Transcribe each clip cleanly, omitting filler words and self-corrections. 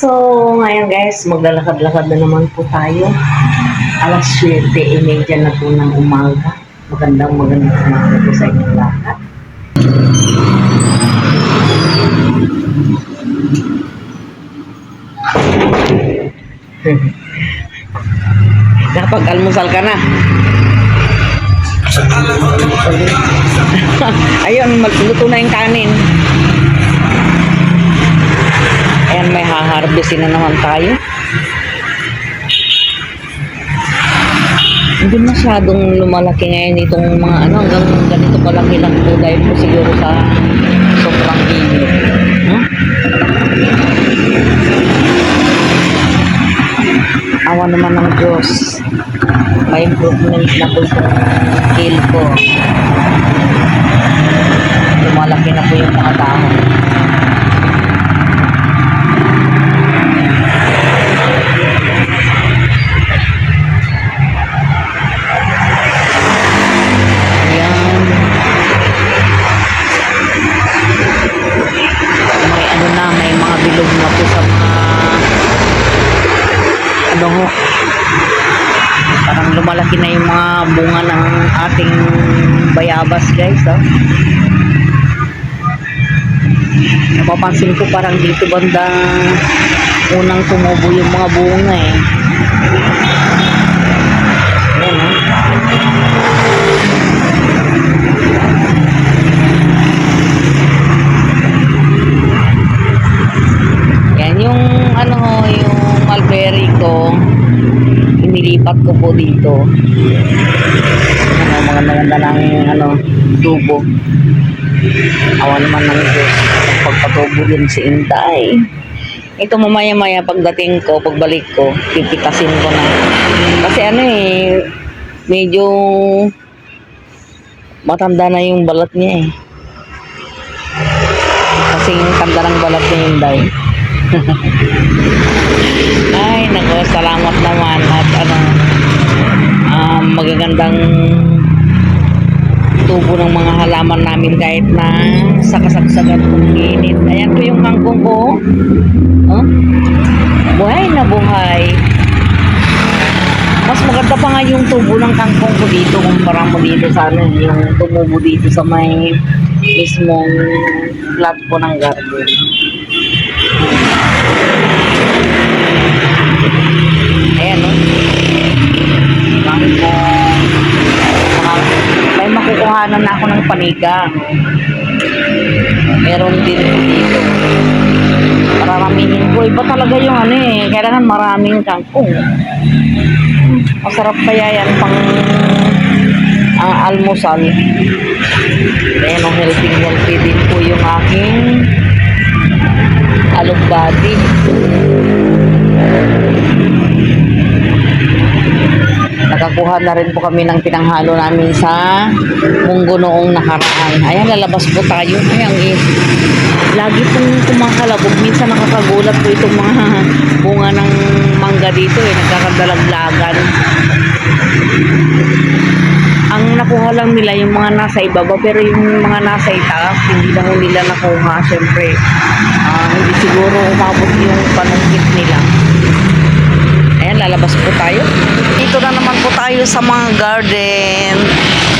So, ngayon guys, maglalakad-lakad na naman po tayo. Alas 7:30 na po ng umaga. Magandang umaga po sa inyong lahat. Nakapag-almusal ka na? Ayun, magluto na yung kanin. Ayan, may haharvestin na naman tayo. Hindi masyadong lumalaki ngayon itong mga hanggang ganito palaki lang po dahil po siguro sa sobrang init. Awa naman ng Diyos. May improvement na po sa kill ko. Lumalaki na po yung mga dahon. May mga bilog na po sa mga parang lumalaki na yung mga bunga ng ating bayabas guys. Napapansin ko parang dito banda unang tumubo yung mga bunga Ayan, yung yung mulberry ko inilipat ko po dito. Maganda lang tubo. Awan naman ng Diyos pagpatubo din si Inday. Ito mamaya-maya pagdating ko, pagbalik ko, pipitasin ko na. Kasi medyo matanda na yung balat niya Kasi yung tanda ng balat niya Inday. Ay, nako, salamat naman at magagandang tubo ng mga halaman namin kahit na sa kasagsagan ng init. Ayan po yung kangkong ko. Buhay na buhay. Mas maganda pa nga yung tubo ng kangkong ko dito kumpara mo dito sa yung tumubo dito sa may mismong flat po ng garden. Ayan may makukuhanan na ako ng panigang. Meron din dito. Maramihin ko. Iba talaga yung kailangan maraming kangkong. Masarap kaya yan pang almusal. Ayan, healthy din po yung aking alugbati. Nakakuha na rin po kami ng pinanghalo namin sa munggo noong nakaraan. Ayan, lalabas po tayo. Ayan, lagi pong kumakalabog. Minsan nakakagulat po itong mga bunga ng mangga dito. Nagkakadalaglagan. Ang nakuha lang nila yung mga nasa ibaba, pero yung mga nasa itaas, hindi na nila nakuha. Siyempre, hindi siguro umabot yung panungkit nila. Ayan, lalabas po tayo. Dito na naman po tayo sa mga garden.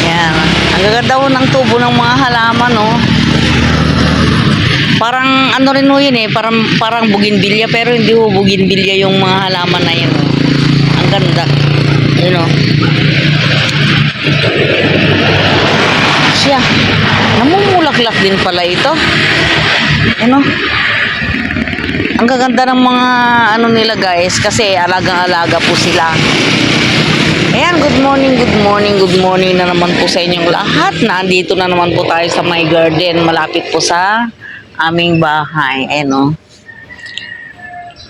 Ayan. Ang gaganda ho ng tubo ng mga halaman, Parang rin ho yun parang bougainvillea, pero hindi ho bougainvillea yung mga halaman na yun. Ang ganda. Siya. Namumulaklak din pala ito. Ang gaganda ng mga nila guys kasi alagang-alaga po sila. Ayan, good morning na naman po sa inyong lahat. Nandito na naman po tayo sa my garden, malapit po sa aming bahay. Ayan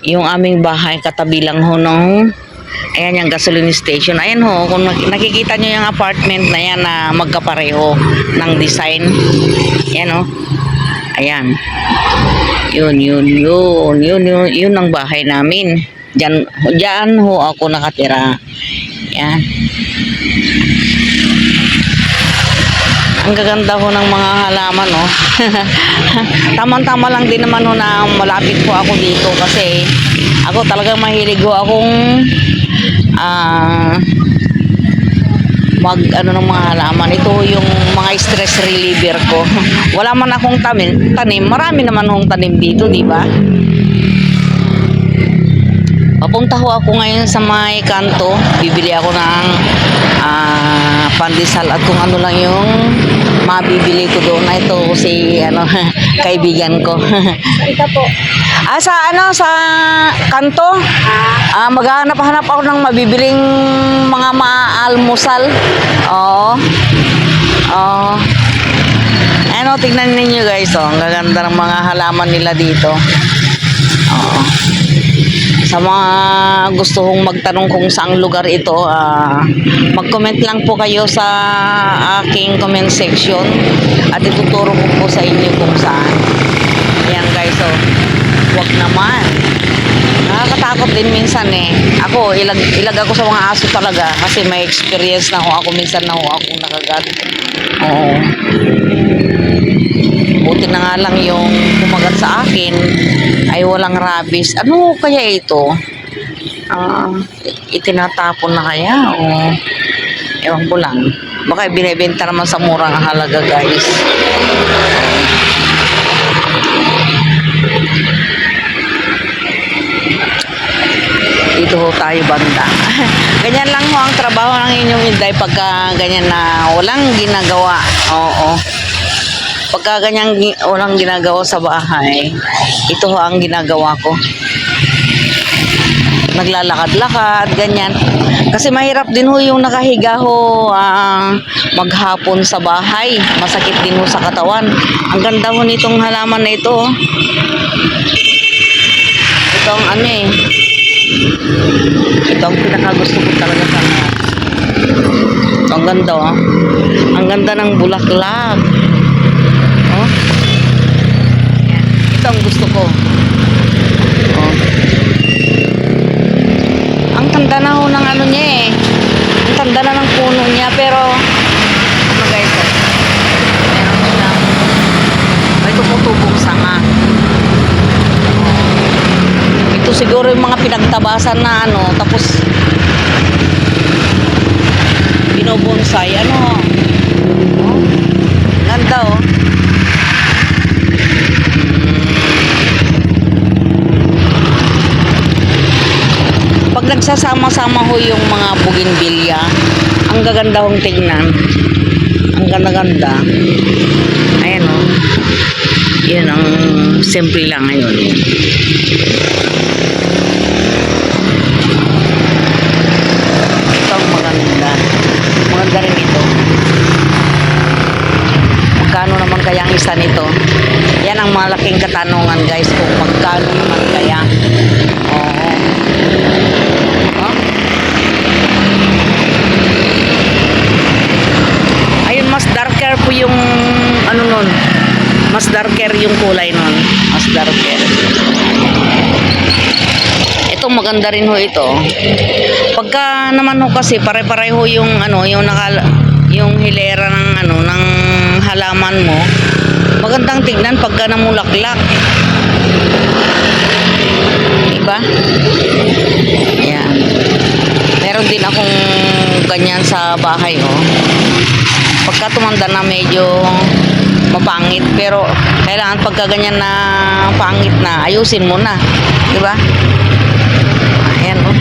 yung aming bahay katabi lang ho ayan yung gasoline station. Ayan kung nakikita nyo yung apartment na yan na magkapareho ng design. Ayan ayan. Yun ang bahay namin. Diyan ho ako nakatira. Yan. Ang gaganda ho ng mga halaman, oh. Tama-tama lang din naman ho na malapit po ako dito kasi ako talagang mahilig ho akong mag ano ng mga halaman. Ito yung mga stress reliever ko. Wala man akong tanim, marami naman hong tanim dito, di ba? Papunta ho ako ngayon sa may kanto. Bibili ako ng pandesal at kung ano lang yung mabibili ko doon. Ito si kaibigan ko. Ito po. Sa kanto? Maghanap-hanap ako ng mabibiling mga maalmusal. Oo. Oo. Tignan ninyo guys, oh. Ang gaganda ng mga halaman nila dito. Oo. Sa mga gusto kong magtanong kung saang lugar ito, mag-comment lang po kayo sa aking comment section at ituturo ko po sa inyo kung saan. Ayan guys, so wag naman. Nakakatakot din minsan eh. Ako, ilag ako sa mga aso talaga kasi may experience na ako minsan na ako nakagat. Oo. Buti na nga lang yung kumagat sa akin ay walang rabies. Ano kaya ito? Itinatapon na kaya? O ewan ko lang. Baka binibenta naman sa murang halaga guys. Dito ho tayo banda. Ganyan lang ho ang trabaho ng inyong Inday pagka ganyan na walang ginagawa. Oo. Pagka ganyan walang ginagawa sa bahay, ito ho ang ginagawa ko. Naglalakad-lakad, ganyan. Kasi mahirap din ho yung nakahiga ho maghapon sa bahay. Masakit din ho sa katawan. Ang ganda ho nitong halaman na ito. Oh. Ito ang ito ang pinakagusto ko talaga sa ito ang ganda, oh. Ang ganda ng bulaklak. Oh. Ito ang gusto ko. Oh. Ang tanda na ho ng niya eh. Ang tanda na ng puno niya pero guys, meron silang may tumutubong sanga. Oh. Ito siguro yung mga pinagtabasan na tapos binobonsai oh. Ganda oh. Pag nagsasama-sama ho yung mga bougainvillea, ang gaganda hong tingnan. Ang ganda-ganda. Ayan o. Yan ang simple lang ngayon. Ito ang maganda. Maganda rin ito. Magkano naman kaya ang isa nito? Yan ang malaking katanungan guys kung magkano naman kaya. Oo. Ayun, mas darker po yung nun. Mas darker yung kulay nun. Mas darker. Ito maganda rin ho ito. Pagka naman ho kasi pare-pareho yung yung hilera ng ng halaman mo. Magandang tignan pagka namulaklak. Diba? Ayan. Meron din akong ganyan sa bahay, oh. Pagka tumanda na medyo mapangit, pero kailangan pagka ganyan na pangit na, ayusin mo na. Diba? Ayan, oh.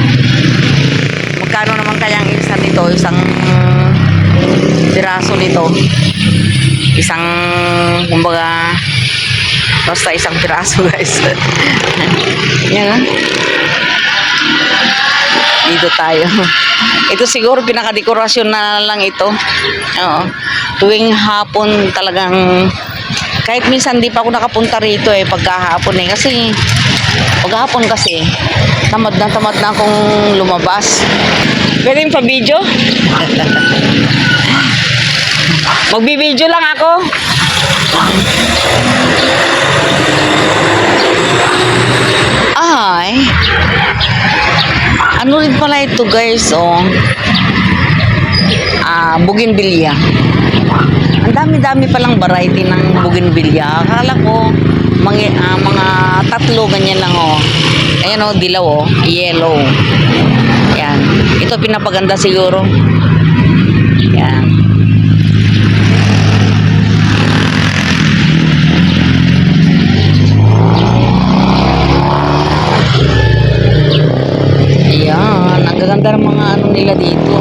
Magkano naman kaya ang isa nito? Isang piraso nito. Isang, kumbaga, basta isang piraso guys. Yan, oh. Dito tayo. Ito siguro pinakadekorasyon na lang ito. Oo. Tuwing hapon talagang kahit minsan di pa ako nakapunta rito pagkahapon kasi paghapon kasi tamad na akong lumabas. Pwede yung pa-video? Magbibideo lang ako. Ay. Ano rin pala ito guys, oh. Bougainvillea. Ang dami-dami palang variety ng bougainvillea. Akala ko mga tatlo ganyan lang oh. Ayan oh, dilaw oh, yellow. Yan. Ito pinapaganda siguro. Yan. Ayan, ang gaganda ng mga ano nila dito.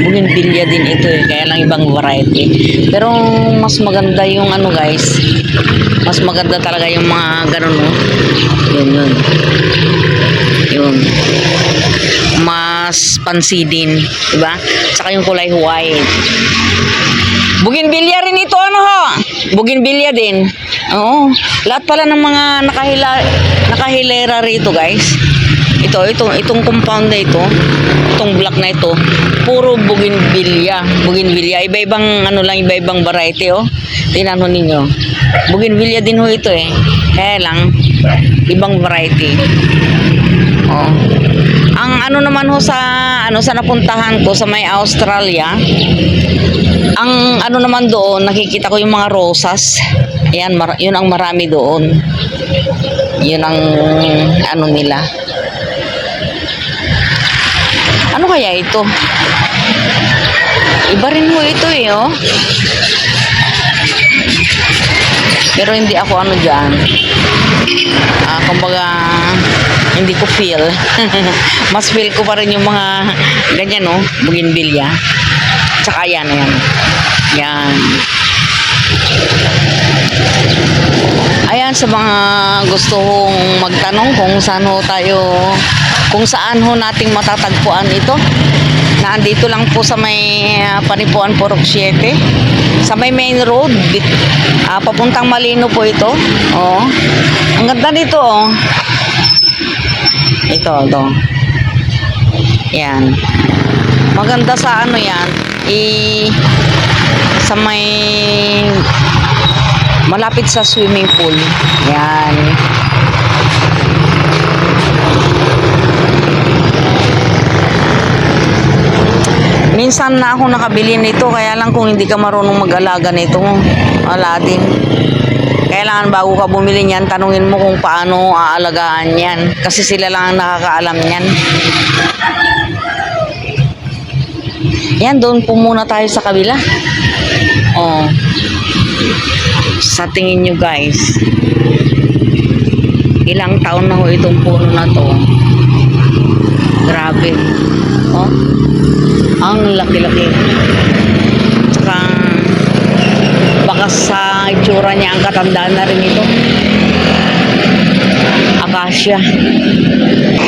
Bougainvillea din ito eh, kaya lang ibang variety. Pero mas maganda yung ano guys, mas maganda talaga yung mga ganun no. Yun. Yun. Mas pansidin, diba? Saka yung kulay white. Bougainvillea rin ito ano ho? Bougainvillea din. Oo. Lahat pala ng mga nakahilera rito guys. Itong compound na ito, itong block na ito, puro bougainvillea. Iba-ibang ano lang, iba-ibang variety oh. Tingnan ho ninyo. Bougainvillea din ho ito eh. Kaya lang ibang variety. Oh. Ang ano naman ho sa napuntahan ko sa may Australia, ang ano naman doon, nakikita ko yung mga rosas. Ayan, yun ang marami doon. Yun ang ano nila. Ano kaya ito? Iba rin ho ito eh, oh. Pero hindi ako ano dyan. Kumbaga, hindi ko feel. Mas feel ko pa rin yung mga ganyan, no? Bougainvillea. Tsaka yan, ayan. Yan. Ayan, sa mga gusto kong magtanong kung saan ho nating matatagpuan ito. Naandito lang po sa may Panipuan Purok 7. Sa may main road. Papuntang Malino po ito. Oh. Ang ganda nito, oh. Ito. Yan. Maganda sa ano yan. Sa may malapit sa swimming pool. Yan. Minsan na ako nakabili nito, kaya lang kung hindi ka marunong mag-alaga nito, wala din. Kailangan bago ka bumili niyan, tanungin mo kung paano aalagaan yan. Kasi sila lang ang nakakaalam niyan. Yan, doon po muna tayo sa kabila. Oh. Sa tingin nyo guys, ilang taon na ho itong puno na to. Grabe. Oh. Ang laki-laki. Tsaka baka sa itsura niya ang katandaan na rin ito. Acacia.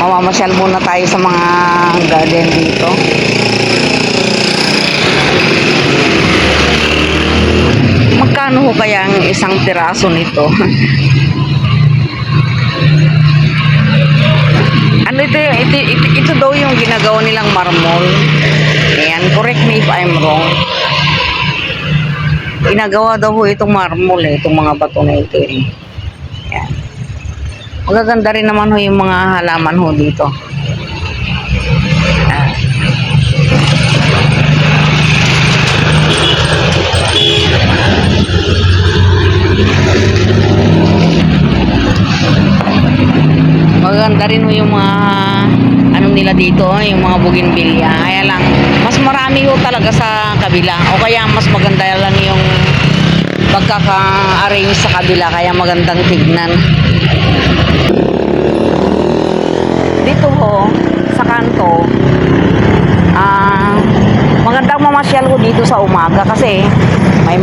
Mamamasyal muna tayo sa mga garden dito. Magkano ho kaya ang isang piraso nito? Ano ito daw yung ginagawa nilang marmol. Ayan, correct me if I'm wrong. Ginagawa daw ho itong marmol eh, itong mga bato na ito eh. Ayan. Magaganda rin naman ho yung mga halaman ho dito. Ayan. Maganda rin ho yung mga ano nila dito, yung mga bougainvillea. Kaya lang, mas marami ho talaga sa kabila. O kaya mas maganda lang yung pagkaka-arrange sa kabila. Kaya magandang tignan. Dito ho, sa kanto, magandang mamasyal ho dito sa umaga kasi may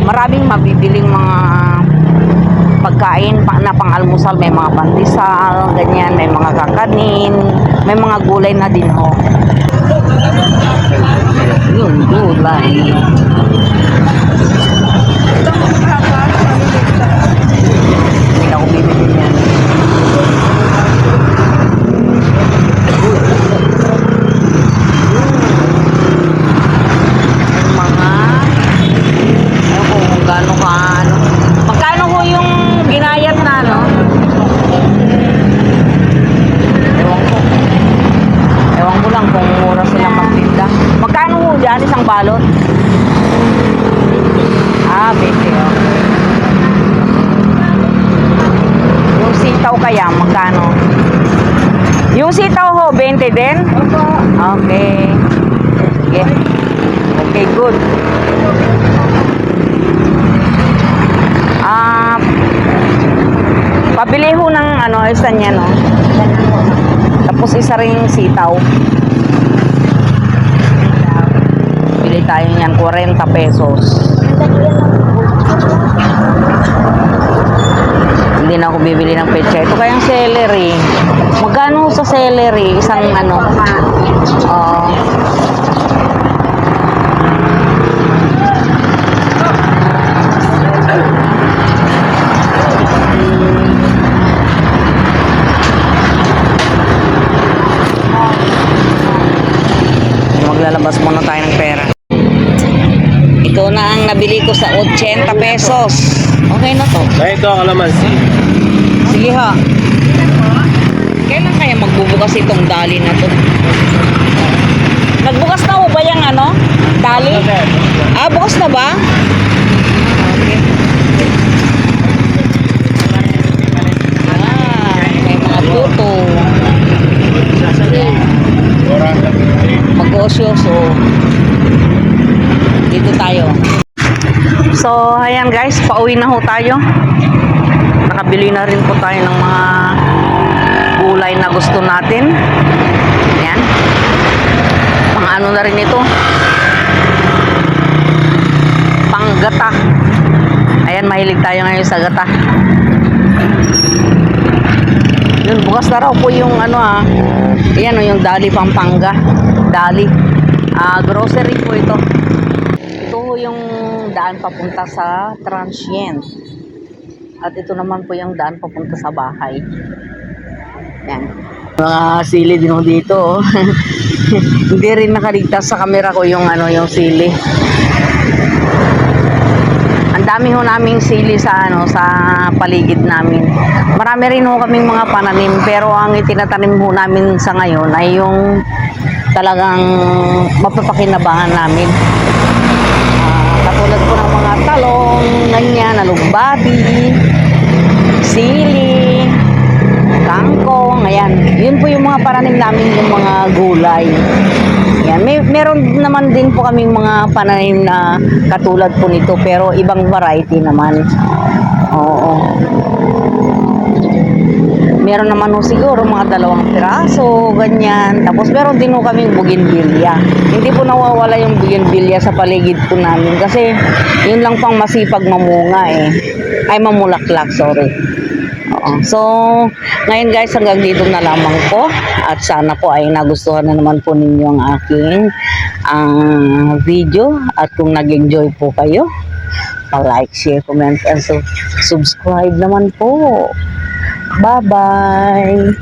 maraming mabibiling mga pagkain na pang-almusal, may mga pandesal, ganyan, may mga kakanin, may mga gulay na din ho. Yun, gulay. Hindi ako bibili yan. Ewan ko lang kung mura sila bayam, magkano? Yung sitaw ho, 20 din? Opo. Okay. Sige. Okay, good. Pabili ho ng ano, isa niya, no? Tapos isa rin yung sitaw. Bili tayo niyan, 40 pesos. Hindi na ako bibili ng pecha. Ito kayang celery. Magkano sa celery? Isang ano? Maglalabas muna tayo ng pera. Ito na ang nabili ko sa 80 pesos. Okay na to. Ito ang kalamansi. Sige ha. Kailan kaya magbubukas itong dali na to? Nagbukas na ho ba yung ano? Dali? Ah, bukas na ba? Okay. May mga puto. Mag-osyoso. Dito tayo. So, ayan guys, pauwi na ho tayo. Nakabili na rin po tayo ng mga gulay na gusto natin. Ayan. Mga ano na rin ito. Panggata. Ayan, mahilig tayo ngayon sa gata. Yun, bukas na raw po yung ano ayan o, yung Dali Pampanga. Dali. Grocery po ito. Ito ho yung daan papunta sa Transient. At ito naman po yung daan papunta sa bahay. Yan. Mga sili din ho dito. Hindi rin nakaligtas sa camera ko yung ano, yung sili. Ang dami ho naming sili sa ano, sa paligid namin. Marami rin ho kaming mga pananim, pero ang itinatanim ho namin sa ngayon ay yung talagang mapapakinabangan namin. Katulad po ng mga talong, ganyan, alugbati, sili, kangkong, ayan. Yun po yung mga pananim namin, yung mga gulay. Ayan. Meron naman din po kaming mga pananim na katulad po nito, pero ibang variety naman. Oo. Meron naman ho siguro mga 2 piraso, ganyan. Tapos meron din ho kaming bougainvillea. Hindi po nawawala yung bougainvillea sa paligid po namin kasi yun lang pang masipag mamunga eh. Ay, mamulaklak, sorry. Oo. So, ngayon guys, hanggang dito na lamang po. At sana po ay nagustuhan na naman po ninyo ang aking video. At kung nag-enjoy po kayo, like, share, comment, and subscribe naman po. Bye-bye!